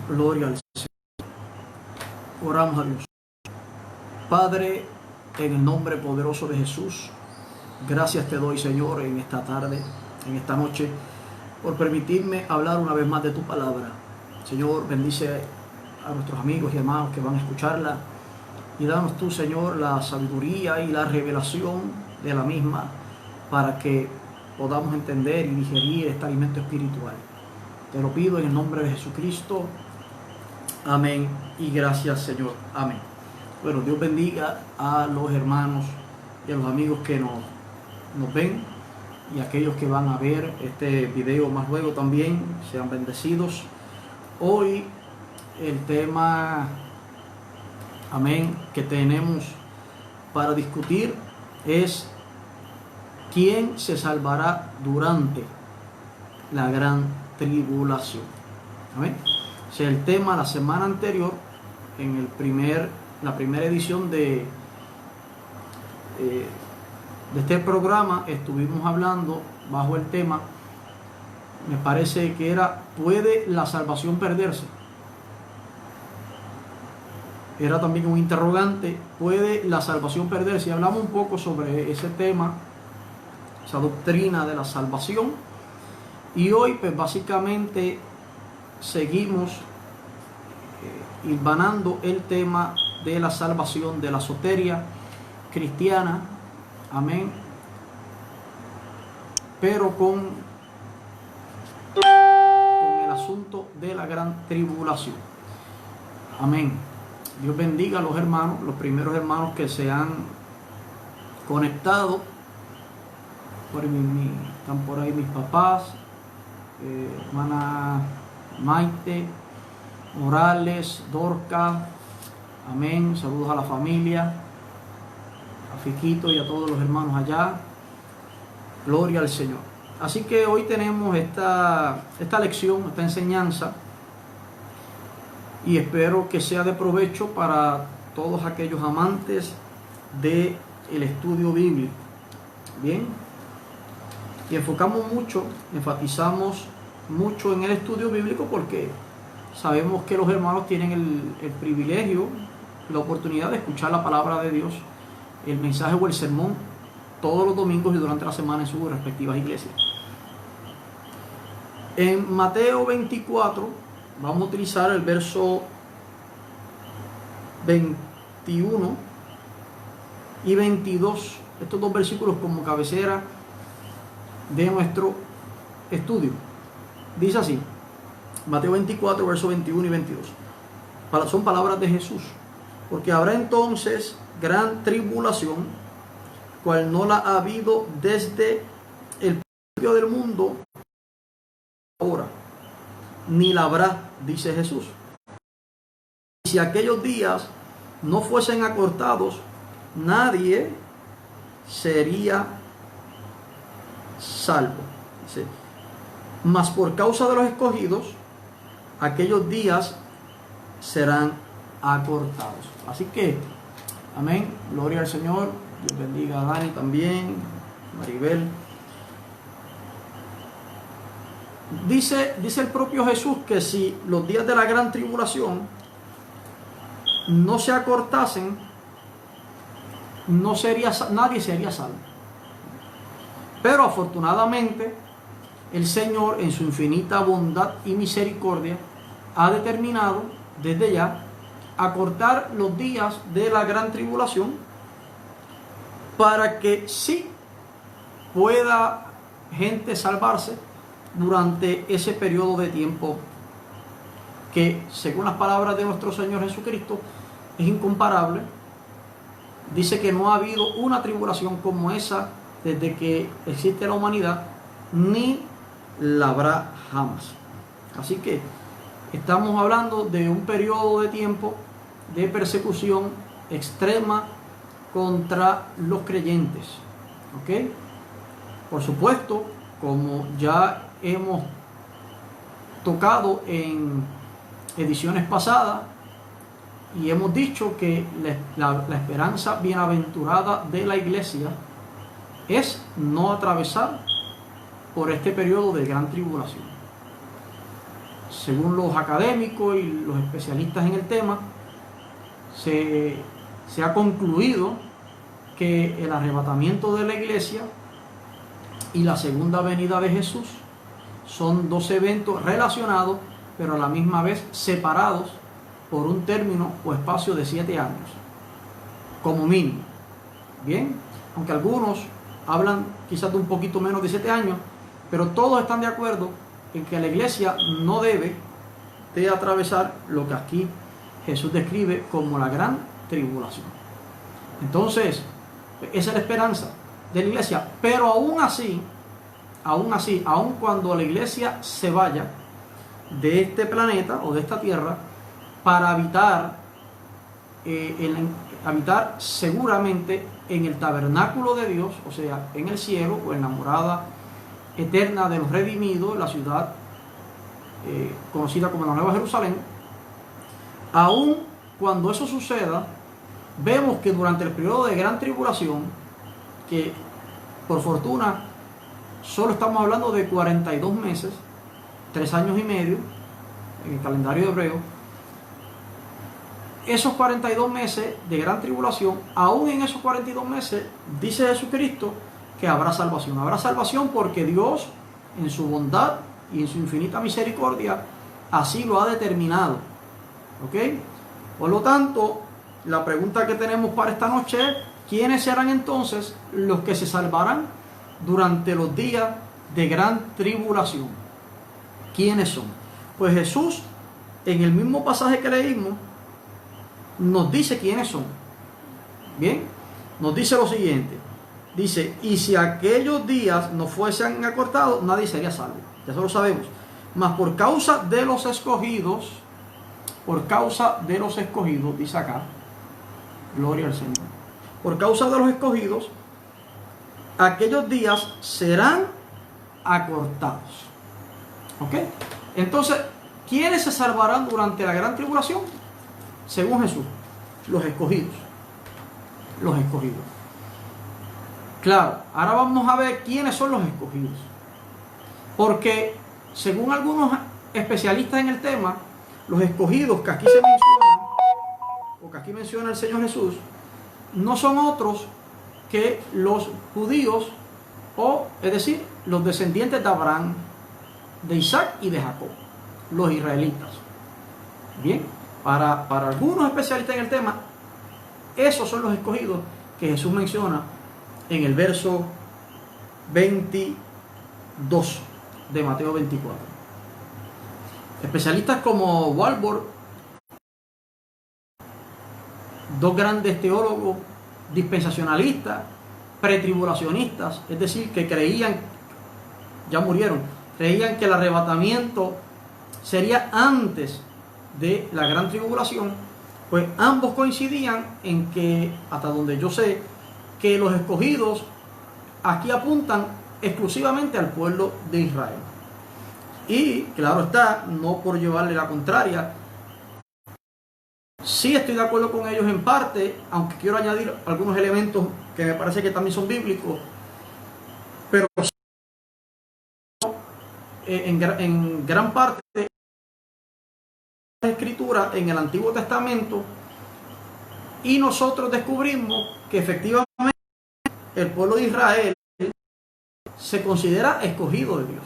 Gloria al Señor. Oramos a Dios. Padre, en el nombre poderoso de Jesús, gracias te doy, Señor, en esta tarde, en esta noche, por permitirme hablar una vez más de tu palabra. Señor, bendice a nuestros amigos y hermanos que van a escucharla y danos tú, Señor, la sabiduría y la revelación de la misma para que podamos entender y digerir este alimento espiritual. Te lo pido en el nombre de Jesucristo. Amén y gracias, Señor. Amén. Bueno, Dios bendiga a los hermanos y a los amigos que nos ven y a aquellos que van a ver este video más luego también. Sean bendecidos. Hoy el tema, amén, que tenemos para discutir es ¿quién se salvará durante la gran tribulación? Amén. O sea, el tema la semana anterior, en la primera edición de este programa, estuvimos hablando bajo el tema, me parece que era ¿puede la salvación perderse? Era también un interrogante, ¿puede la salvación perderse? Y hablamos un poco sobre ese tema, esa doctrina de la salvación. Y hoy pues básicamente seguimos hilvanando el tema de la salvación, de la soteria cristiana, amén, pero con el asunto de la gran tribulación, amén. Dios bendiga a los hermanos, los primeros hermanos que se han conectado. Están por ahí mis papás, hermana Maite Morales, Dorca, amén. Saludos a la familia, a Fiquito y a todos los hermanos allá. Gloria al Señor. Así que hoy tenemos esta lección, esta enseñanza, y espero que sea de provecho para todos aquellos amantes del estudio bíblico. Bien, y enfatizamos mucho en el estudio bíblico porque sabemos que los hermanos tienen el privilegio, la oportunidad de escuchar la palabra de Dios, el mensaje o el sermón todos los domingos y durante la semana en sus respectivas iglesias. En Mateo 24 vamos a utilizar el verso 21 y 22, estos dos versículos como cabecera de nuestro estudio. Dice así, Mateo 24, versos 21 y 22. Son palabras de Jesús. Porque habrá entonces gran tribulación, cual no la ha habido desde el principio del mundo ahora, ni la habrá, dice Jesús. Y si aquellos días no fuesen acortados, nadie sería salvo. Dice, mas por causa de los escogidos, aquellos días serán acortados. Así que, amén, gloria al Señor. Dios bendiga a Dani también, Maribel. Dice el propio Jesús que si los días de la gran tribulación no se acortasen, nadie sería salvo. Pero afortunadamente el Señor, en su infinita bondad y misericordia, ha determinado desde ya acortar los días de la gran tribulación para que sí pueda gente salvarse durante ese periodo de tiempo que, según las palabras de nuestro Señor Jesucristo, es incomparable. Dice que no ha habido una tribulación como esa desde que existe la humanidad, ni la habrá jamás. Así que estamos hablando de un periodo de tiempo de persecución extrema contra los creyentes. ¿Ok? Por supuesto, como ya hemos tocado en ediciones pasadas y hemos dicho que la esperanza bienaventurada de la iglesia es no atravesar por este periodo de gran tribulación. según los académicos y los especialistas en el tema, se ha concluido que el arrebatamiento de la iglesia y la segunda venida de Jesús son dos eventos relacionados, pero a la misma vez separados por un término o espacio de 7 años, como mínimo. Bien, aunque algunos hablan quizás de un poquito menos de 7 años, pero todos están de acuerdo en que la iglesia no debe de atravesar lo que aquí Jesús describe como la gran tribulación. Entonces, esa es la esperanza de la iglesia. Pero aún así, aun cuando la iglesia se vaya de este planeta o de esta tierra para habitar seguramente en el tabernáculo de Dios, o sea, en el cielo o en la morada eterna de los redimidos, la ciudad conocida como la Nueva Jerusalén, aun cuando eso suceda, vemos que durante el periodo de gran tribulación, que por fortuna solo estamos hablando de 42 meses, 3 años y medio en el calendario hebreo, esos 42 meses de gran tribulación, aún en esos 42 meses, dice Jesucristo que habrá salvación. Habrá salvación porque Dios, en su bondad y en su infinita misericordia, así lo ha determinado. ¿Ok? Por lo tanto, la pregunta que tenemos para esta noche es: ¿quiénes serán entonces los que se salvarán durante los días de gran tribulación? ¿Quiénes son? Pues Jesús, en el mismo pasaje que leímos, nos dice quiénes son. Bien, nos dice lo siguiente. Dice: y si aquellos días no fuesen acortados, nadie sería salvo. Ya eso lo sabemos. Mas por causa de los escogidos, dice acá, gloria al Señor, por causa de los escogidos, aquellos días serán acortados. ¿Ok? Entonces, ¿quiénes se salvarán durante la gran tribulación? Según Jesús, los escogidos. Los escogidos. Claro, ahora vamos a ver quiénes son los escogidos. Porque, según algunos especialistas en el tema, los escogidos que aquí se mencionan, o que aquí menciona el Señor Jesús, no son otros que los judíos, o es decir, los descendientes de Abraham, de Isaac y de Jacob, los israelitas. Bien, para algunos especialistas en el tema, esos son los escogidos que Jesús menciona en el verso 22 de Mateo 24. Especialistas como Walborg, dos grandes teólogos dispensacionalistas, pretribulacionistas, es decir, que creían, ya murieron, creían que el arrebatamiento sería antes de la gran tribulación, pues ambos coincidían en que, hasta donde yo sé, que los escogidos aquí apuntan exclusivamente al pueblo de Israel. Y claro está, no por llevarle la contraria, sí estoy de acuerdo con ellos en parte, aunque quiero añadir algunos elementos que me parece que también son bíblicos, pero en gran parte de la escritura en el Antiguo Testamento, y nosotros descubrimos que efectivamente el pueblo de Israel se considera escogido de Dios.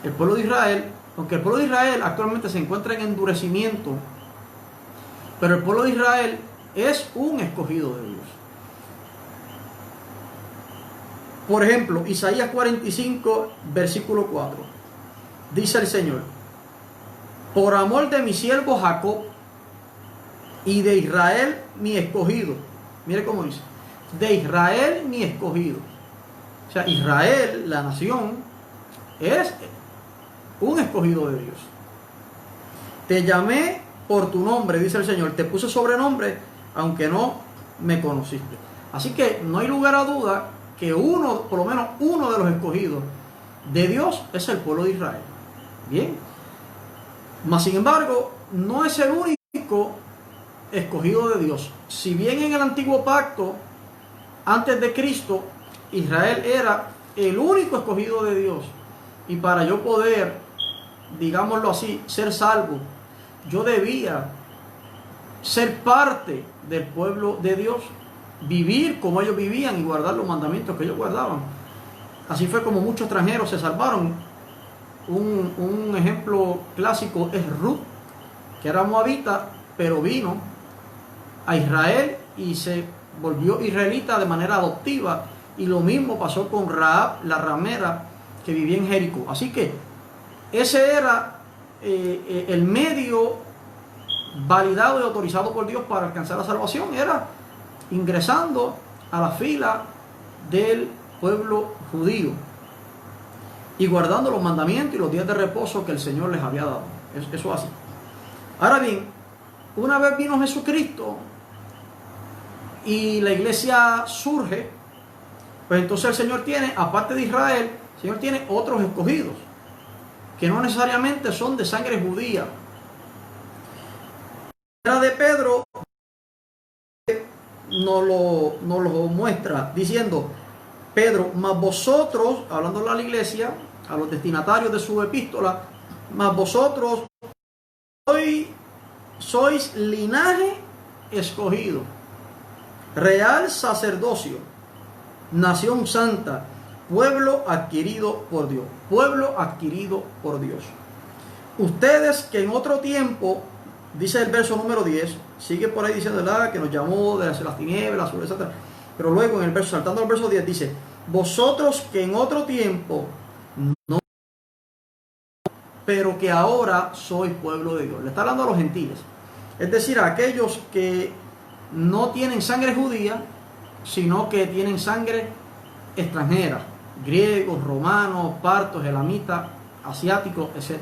El pueblo de Israel, aunque el pueblo de Israel actualmente se encuentra en endurecimiento, pero el pueblo de Israel es un escogido de Dios. Por ejemplo, Isaías 45, versículo 4. Dice el Señor: por amor de mi siervo Jacob y de Israel mi escogido. Mire cómo dice: de Israel mi escogido. O sea, Israel, la nación, es un escogido de Dios. Te llamé por tu nombre, dice el Señor. Te puse sobrenombre, aunque no me conociste. Así que no hay lugar a duda que uno, por lo menos uno de los escogidos de Dios, es el pueblo de Israel. Bien. Mas sin embargo, no es el único escogido de Dios. Si bien en el antiguo pacto, antes de Cristo, Israel era el único escogido de Dios, y para yo poder digámoslo así, ser salvo, yo debía ser parte del pueblo de Dios, vivir como ellos vivían y guardar los mandamientos que ellos guardaban. Así fue como muchos extranjeros se salvaron. Un ejemplo clásico es Ruth, que era moabita, pero vino a Israel y se volvió israelita de manera adoptiva. Y lo mismo pasó con Rahab, la ramera, que vivía en Jericó. Así que ese era el medio validado y autorizado por Dios para alcanzar la salvación, era ingresando a la fila del pueblo judío y guardando los mandamientos y los días de reposo que el Señor les había dado. Eso así. Ahora bien, una vez vino Jesucristo y la iglesia surge, pues entonces el Señor tiene, aparte de Israel, el Señor tiene otros escogidos que no necesariamente son de sangre judía. La de Pedro nos lo muestra diciendo: Pedro, mas vosotros, hablando a la iglesia, a los destinatarios de su epístola, mas vosotros sois linaje escogido, real sacerdocio, nación santa, pueblo adquirido por Dios. Pueblo adquirido por Dios. Ustedes que en otro tiempo, dice el verso número 10, sigue por ahí diciendo que nos llamó de las tinieblas, etc. Pero luego en el verso, saltando al verso 10, dice: vosotros que en otro tiempo no, pero que ahora sois pueblo de Dios. Le está hablando a los gentiles, es decir, a aquellos que no tienen sangre judía, sino que tienen sangre extranjera, griegos, romanos, partos, elamitas, asiáticos, etc.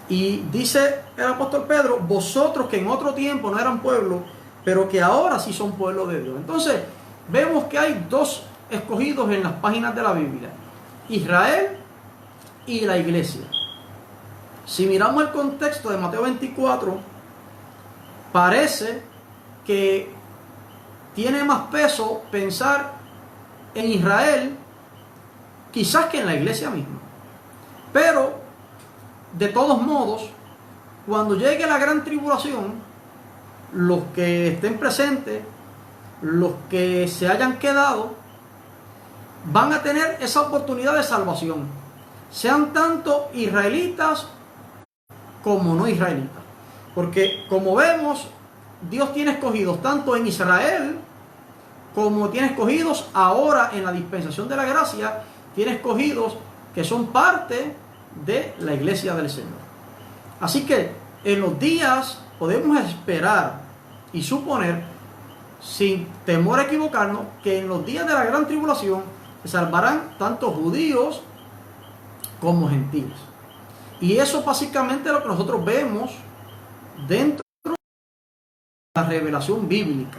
Y dice el apóstol Pedro: vosotros que en otro tiempo no eran pueblo, pero que ahora sí son pueblo de Dios. Entonces vemos que hay dos escogidos en las páginas de la Biblia: Israel y la iglesia. Si miramos el contexto de Mateo 24, parece que tiene más peso pensar en Israel quizás que en la iglesia misma. Pero de todos modos, cuando llegue la gran tribulación, los que estén presentes, los que se hayan quedado, van a tener esa oportunidad de salvación, sean tanto israelitas como no israelitas. Porque como vemos, Dios tiene escogidos tanto en Israel como tiene escogidos ahora en la dispensación de la gracia, tiene escogidos que son parte de la iglesia del Señor. Así que en los días podemos esperar y suponer, sin temor a equivocarnos, que en los días de la gran tribulación se salvarán tanto judíos como gentiles. Y eso básicamente es lo que nosotros vemos dentro de la revelación bíblica.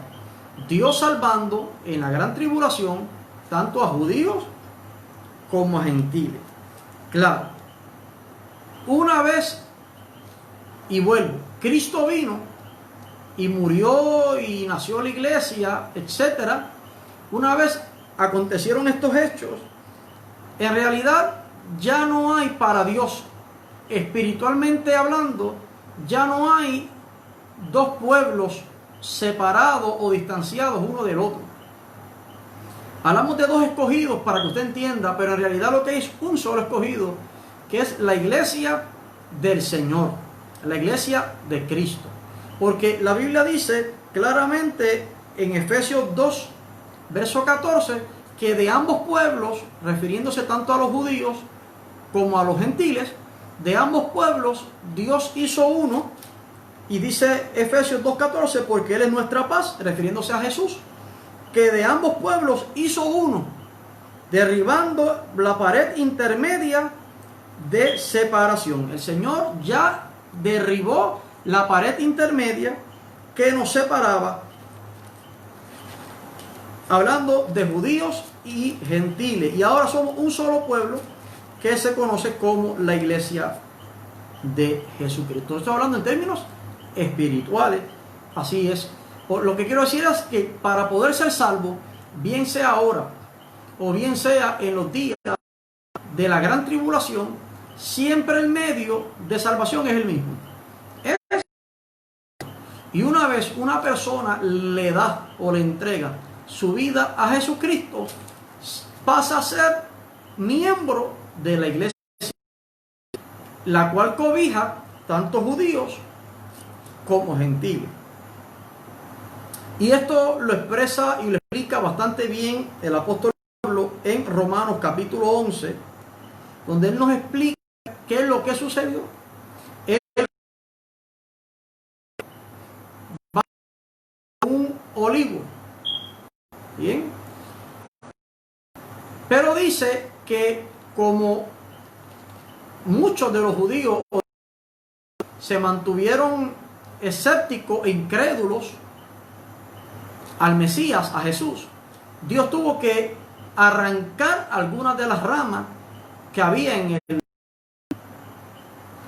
Dios salvando en la gran tribulación tanto a judíos como a gentiles. Claro, una vez, y vuelvo, Cristo vino y murió y nació la iglesia, etc. Una vez acontecieron estos hechos, en realidad ya no hay para Dios, espiritualmente hablando, ya no hay dos pueblos separados o distanciados uno del otro. Hablamos de dos escogidos para que usted entienda, pero en realidad lo que es un solo escogido, que es la iglesia del Señor, la iglesia de Cristo. Porque la Biblia dice claramente en Efesios 2, verso 14, que de ambos pueblos, refiriéndose tanto a los judíos como a los gentiles, de ambos pueblos Dios hizo uno. Y dice Efesios 2:14, porque Él es nuestra paz, refiriéndose a Jesús, que de ambos pueblos hizo uno, derribando la pared intermedia de separación. El Señor ya derribó la pared intermedia que nos separaba, hablando de judíos y gentiles. Y ahora somos un solo pueblo que se conoce como la iglesia de Jesucristo. Estoy hablando en términos espirituales, así es. Lo que quiero decir es que para poder ser salvo, bien sea ahora o bien sea en los días de la gran tribulación, siempre el medio de salvación es el mismo. Y una vez una persona le da o le entrega su vida a Jesucristo, pasa a ser miembro de la iglesia, la cual cobija tanto judíos como gentiles. Y esto lo expresa y lo explica bastante bien el apóstol Pablo en Romanos capítulo 11, donde él nos explica qué es lo que sucedió. Él va a un olivo, bien, pero dice que como muchos de los judíos se mantuvieron escépticos e incrédulos al Mesías, a Jesús, Dios tuvo que arrancar algunas de las ramas que había en el...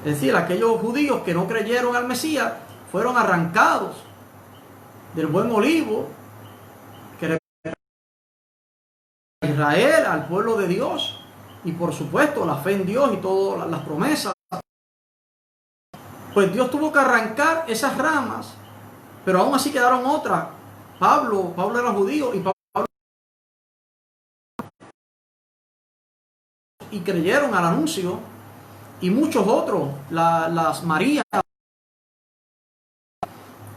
Es decir, aquellos judíos que no creyeron al Mesías fueron arrancados del buen olivo que representa a Israel, al pueblo de Dios, y por supuesto la fe en Dios y todas las promesas. Pues Dios tuvo que arrancar esas ramas, pero aún así quedaron otras. Pablo era judío y creyeron al anuncio, y muchos otros, las Marías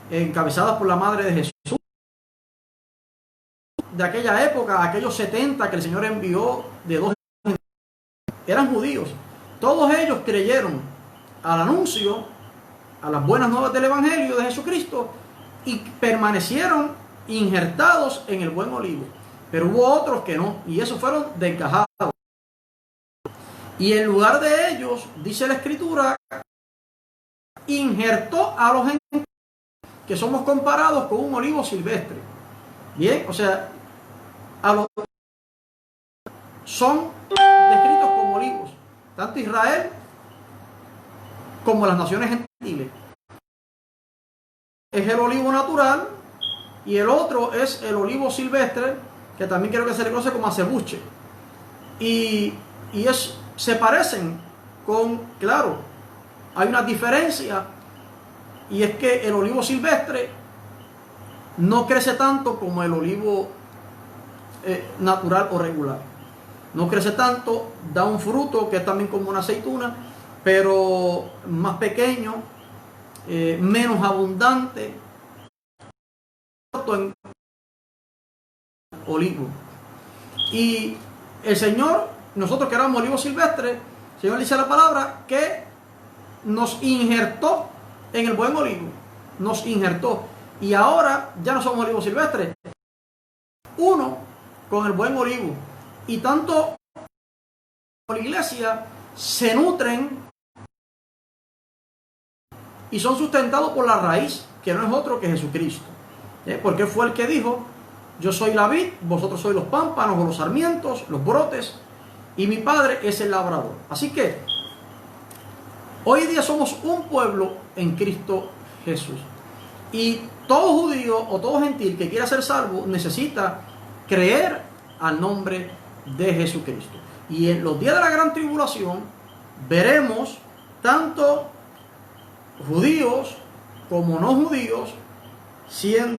encabezadas por la madre de Jesús de aquella época, aquellos 70 que el Señor envió de dos, eran judíos. Todos ellos creyeron al anuncio, a las buenas nuevas del Evangelio de Jesucristo, y permanecieron injertados en el buen olivo. Pero hubo otros que no, y esos fueron desgajados. Y en lugar de ellos, dice la Escritura, injertó a los gentiles, que somos comparados con un olivo silvestre. Bien, o sea, son descritos como olivos, tanto Israel como las naciones gentiles. Es el olivo natural, y el otro es el olivo silvestre, que también creo que se le conoce como acebuche. Y se parecen claro, hay una diferencia, y es que el olivo silvestre no crece tanto como el olivo natural o regular. No crece tanto, da un fruto que es también como una aceituna, pero más pequeño, menos abundante en olivo. Y el Señor, nosotros que éramos olivo silvestre, el Señor dice la palabra que nos injertó en el buen olivo, nos injertó, y ahora ya no somos olivos silvestres, uno con el buen olivo. Y tanto la iglesia se nutren y son sustentados por la raíz, que no es otro que Jesucristo. Porque fue el que dijo: yo soy la vid, vosotros sois los pámpanos o los sarmientos, los brotes, y mi Padre es el labrador. Así que hoy día somos un pueblo en Cristo Jesús, y todo judío o todo gentil que quiera ser salvo necesita creer al nombre de Jesucristo. Y en los días de la gran tribulación veremos tanto judíos como no judíos siendo...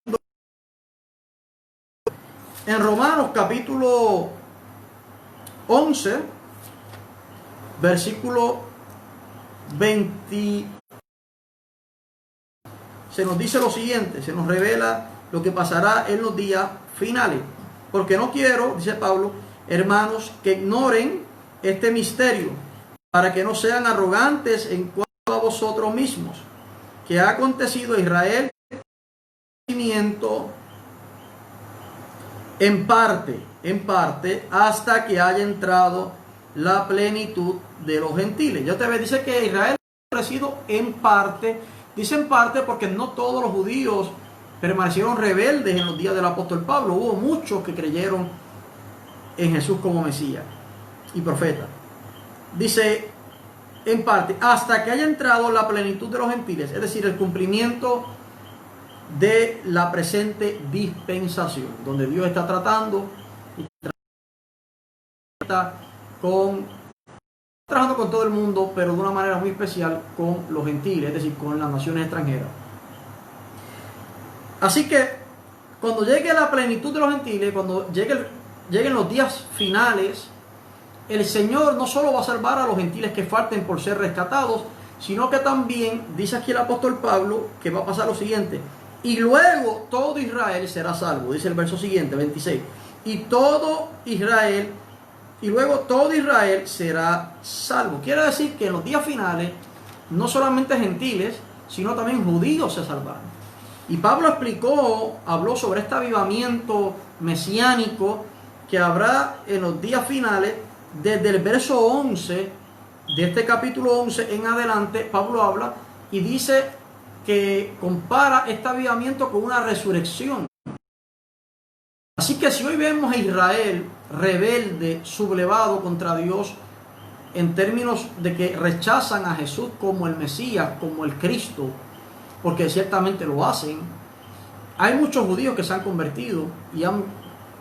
En Romanos capítulo 11, versículo 20, se nos dice lo siguiente, se nos revela lo que pasará en los días finales. Porque no quiero, dice Pablo, hermanos, que ignoren este misterio, para que no sean arrogantes en cuanto a vosotros mismos, que ha acontecido a Israel en parte, hasta que haya entrado la plenitud de los gentiles. Ya te dice que Israel ha crecido en parte. Dice en parte porque no todos los judíos permanecieron rebeldes en los días del apóstol Pablo. Hubo muchos que creyeron en Jesús como Mesías y profeta. Dice en parte, hasta que haya entrado la plenitud de los gentiles, es decir, el cumplimiento de la presente dispensación, donde Dios está tratando con trabajando con todo el mundo, pero de una manera muy especial con los gentiles, es decir, con las naciones extranjeras. Así que cuando llegue la plenitud de los gentiles, cuando lleguen los días finales, el Señor no solo va a salvar a los gentiles que falten por ser rescatados, sino que también, dice aquí el apóstol Pablo, que va a pasar lo siguiente: y luego todo Israel será salvo. Dice el verso siguiente, 26. Y luego todo Israel será salvo. Quiere decir que en los días finales, no solamente gentiles, sino también judíos se salvarán. Y Pablo habló sobre este avivamiento mesiánico que habrá en los días finales. Desde el verso 11 de este capítulo 11 en adelante, Pablo habla y dice que compara este avivamiento con una resurrección. Así que si hoy vemos a Israel rebelde, sublevado contra Dios, en términos de que rechazan a Jesús como el Mesías, como el Cristo, porque ciertamente lo hacen, hay muchos judíos que se han convertido y han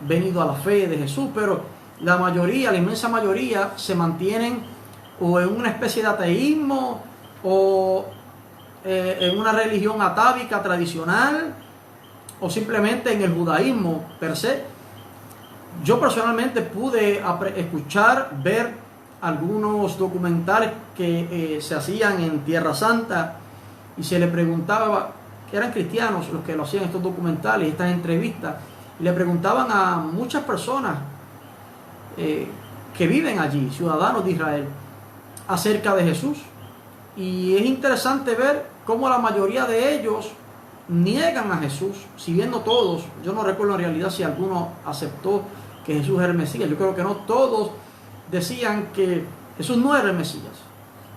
venido a la fe de Jesús, pero la mayoría, la inmensa mayoría, se mantienen o en una especie de ateísmo o en una religión atávica tradicional, o simplemente en el judaísmo per se. Yo personalmente pude escuchar, ver algunos documentales que se hacían en Tierra Santa, y se le preguntaba, que eran cristianos los que lo hacían, estos documentales, estas entrevistas, y le preguntaban a muchas personas que viven allí, ciudadanos de Israel, acerca de Jesús. Y es interesante ver cómo la mayoría de ellos niegan a Jesús, si bien no todos. Yo no recuerdo en realidad si alguno aceptó que Jesús era el Mesías. Yo creo que no. Todos decían que Jesús no era el Mesías.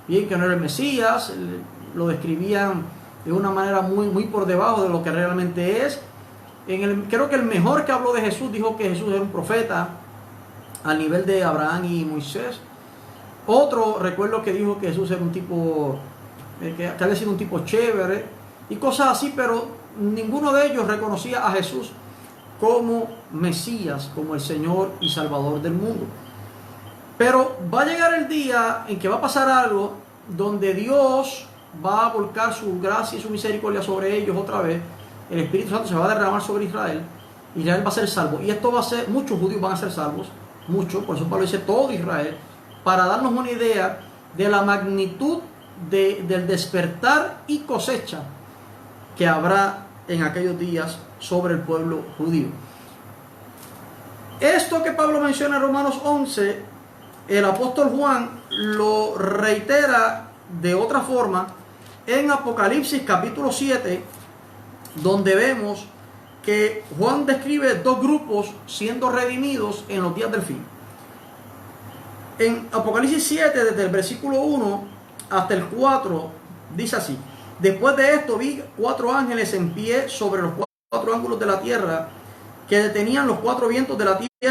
Bien que no era el Mesías, lo describían de una manera muy por debajo de lo que realmente es. Creo que el mejor que habló de Jesús dijo que Jesús era un profeta al nivel de Abraham y Moisés. Otro, recuerdo que dijo que Jesús era un tipo, que había sido un tipo chévere y cosas así, pero ninguno de ellos reconocía a Jesús como Mesías, como el Señor y Salvador del mundo. Pero va a llegar el día en que va a pasar algo donde Dios va a volcar su gracia y su misericordia sobre ellos otra vez. El Espíritu Santo se va a derramar sobre Israel. Israel va a ser salvo. Y esto va a ser, muchos judíos van a ser salvos. Muchos, por eso Pablo dice todo Israel, para darnos una idea de la magnitud del despertar y cosecha que habrá en aquellos días sobre el pueblo judío. Esto que Pablo menciona en Romanos 11, el apóstol Juan lo reitera de otra forma en Apocalipsis capítulo 7, donde vemos que Juan describe dos grupos siendo redimidos en los días del fin. En Apocalipsis 7, desde el versículo 1 hasta el 4, dice así: después de esto vi 4 ángeles en pie sobre los 4 ángulos de la tierra, que detenían los 4 vientos de la tierra. No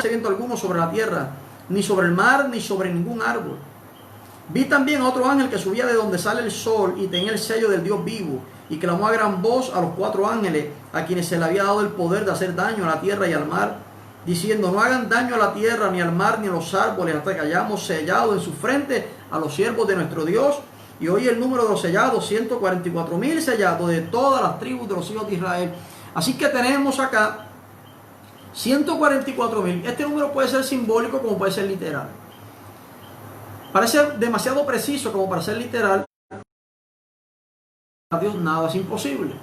había viento alguno sobre la tierra, ni sobre el mar, ni sobre ningún árbol. Vi también a otro ángel que subía de donde sale el sol y tenía el sello del Dios vivo, y clamó a gran voz a los 4 ángeles, a quienes se le había dado el poder de hacer daño a la tierra y al mar, diciendo: no hagan daño a la tierra, ni al mar, ni a los árboles, hasta que hayamos sellado en su frente a los siervos de nuestro Dios. Y hoy el número de los sellados, 144.000 sellados de todas las tribus de los hijos de Israel. Así que tenemos acá 144.000. Este número puede ser simbólico como puede ser literal. Parece demasiado preciso como para ser literal. A Dios nada es imposible.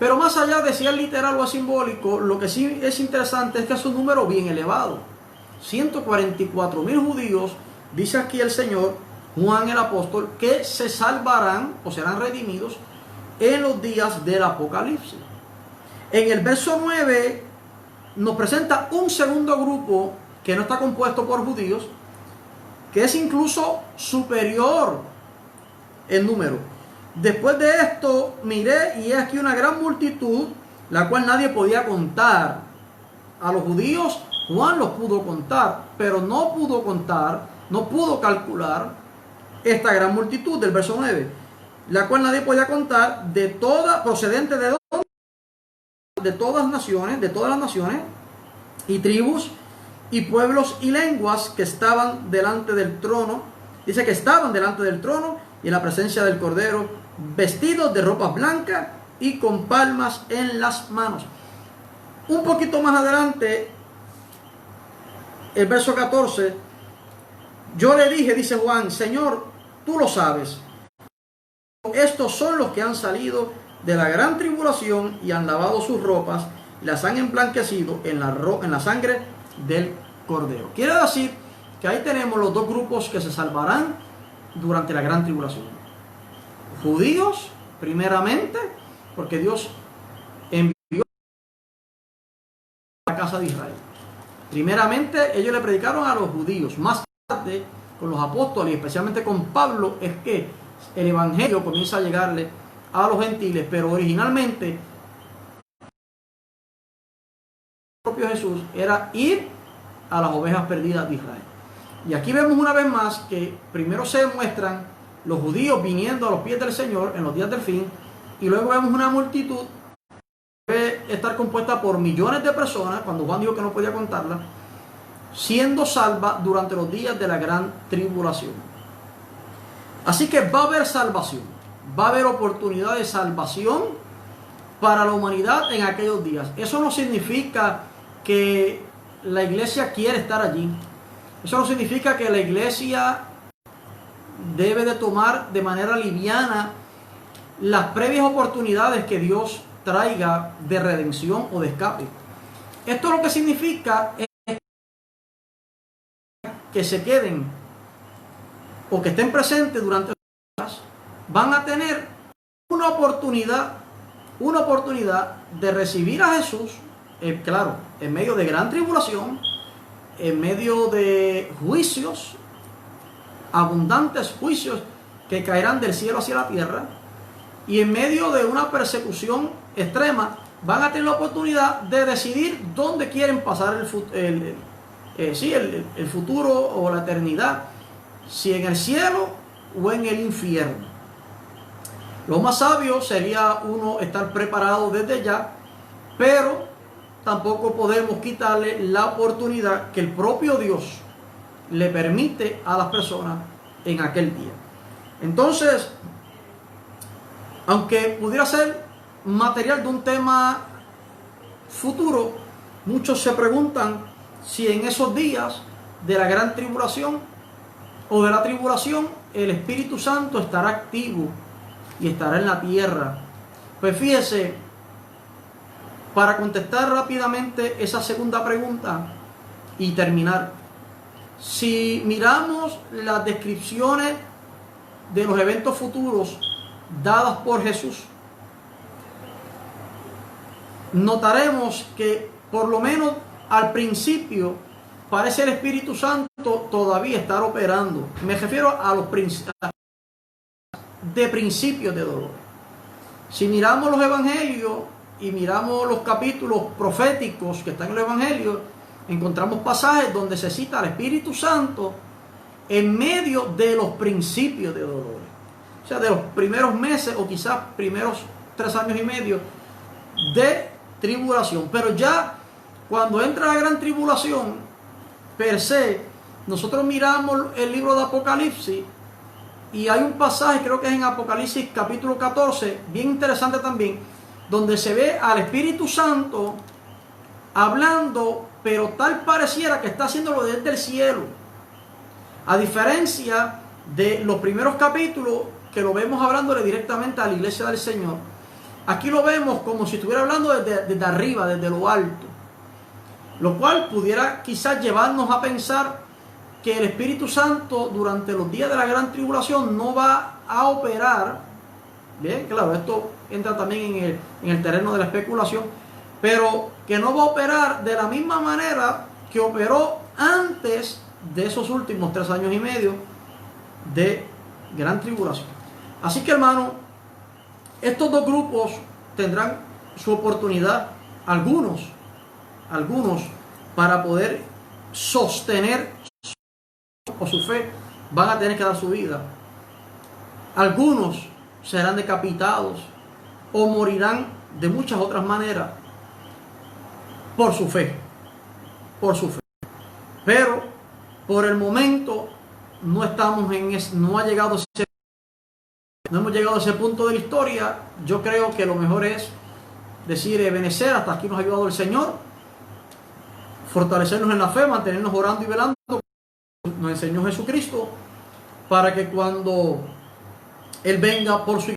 Pero más allá de si es literal o es simbólico, lo que sí es interesante es que es un número bien elevado. 144.000 judíos, dice aquí el Señor, Juan el apóstol, que se salvarán o serán redimidos en los días del Apocalipsis. En el verso 9 nos presenta un segundo grupo que no está compuesto por judíos, que es incluso superior en número. Después de esto miré, y he aquí una gran multitud, la cual nadie podía contar. A los judíos Juan los pudo contar, pero no pudo contar, no pudo calcular esta gran multitud del verso 9, la cual nadie podía contar, de toda, procedente de dónde, de todas las naciones y tribus y pueblos y lenguas que estaban delante del trono. Dice que estaban delante del trono y en la presencia del Cordero, vestidos de ropas blancas y con palmas en las manos. Un poquito más adelante, el verso 14, yo le dije, dice Juan, Señor, tú lo sabes. Estos son los que han salido de la gran tribulación y han lavado sus ropas y las han emblanquecido en la sangre del Cordero. Quiere decir que ahí tenemos los dos grupos que se salvarán durante la gran tribulación. Judíos, primeramente, porque Dios envió a la casa de Israel. Primeramente, ellos le predicaron a los judíos. Más tarde, con los apóstoles, y especialmente con Pablo, es que el evangelio comienza a llegarle a los gentiles, pero originalmente el propio Jesús era ir a las ovejas perdidas de Israel. Y aquí vemos una vez más que primero se muestran los judíos viniendo a los pies del Señor en los días del fin, y luego vemos una multitud que debe estar compuesta por millones de personas, cuando Juan dijo que no podía contarla, siendo salva durante los días de la gran tribulación. Así que va a haber salvación, va a haber oportunidad de salvación para la humanidad en aquellos días. Eso no significa que la iglesia quiere estar allí. Eso no significa que la iglesia debe de tomar de manera liviana las previas oportunidades que Dios traiga de redención o de escape. Esto lo que significa es que se queden o que estén presentes durante los días, van a tener una oportunidad de recibir a Jesús, claro, en medio de gran tribulación, en medio de juicios, abundantes juicios que caerán del cielo hacia la tierra, y en medio de una persecución extrema, van a tener la oportunidad de decidir dónde quieren pasar el futuro o la eternidad, si en el cielo o en el infierno. Lo más sabio sería uno estar preparado desde ya, pero tampoco podemos quitarle la oportunidad que el propio Dios le permite a las personas en aquel día. Entonces, aunque pudiera ser material de un tema futuro, muchos se preguntan si en esos días de la gran tribulación o de la tribulación el Espíritu Santo estará activo y estará en la tierra. Pues fíjese, para contestar rápidamente esa segunda pregunta y terminar, si miramos las descripciones de los eventos futuros dadas por Jesús, notaremos que por lo menos al principio parece el Espíritu Santo todavía estar operando. Me refiero a los principios de dolor. Si miramos los evangelios y miramos los capítulos proféticos que están en los evangelios, encontramos pasajes donde se cita al Espíritu Santo en medio de los principios de dolores. O sea, de los primeros meses o quizás primeros 3 años y medio de tribulación. Pero ya cuando entra la gran tribulación per se, nosotros miramos el libro de Apocalipsis y hay un pasaje, creo que es en Apocalipsis capítulo 14, bien interesante también, donde se ve al Espíritu Santo hablando, pero tal pareciera que está haciéndolo desde el cielo. A diferencia de los primeros capítulos que lo vemos hablándole directamente a la iglesia del Señor, aquí lo vemos como si estuviera hablando desde arriba, desde lo alto. Lo cual pudiera quizás llevarnos a pensar que el Espíritu Santo durante los días de la gran tribulación no va a operar. Bien, claro, esto entra también en el terreno de la especulación, pero que no va a operar de la misma manera que operó antes de esos últimos 3 años y medio de gran tribulación. Así que, hermano, estos dos grupos tendrán su oportunidad, algunos para poder sostener su fe van a tener que dar su vida. Algunos serán decapitados o morirán de muchas otras maneras por su fe. Pero por el momento no estamos no ha llegado no hemos llegado a ese punto de la historia. Yo creo que lo mejor es decir, Ebenezer, hasta aquí nos ha ayudado el Señor, fortalecernos en la fe, mantenernos orando y velando, nos enseñó Jesucristo, para que cuando Él venga por su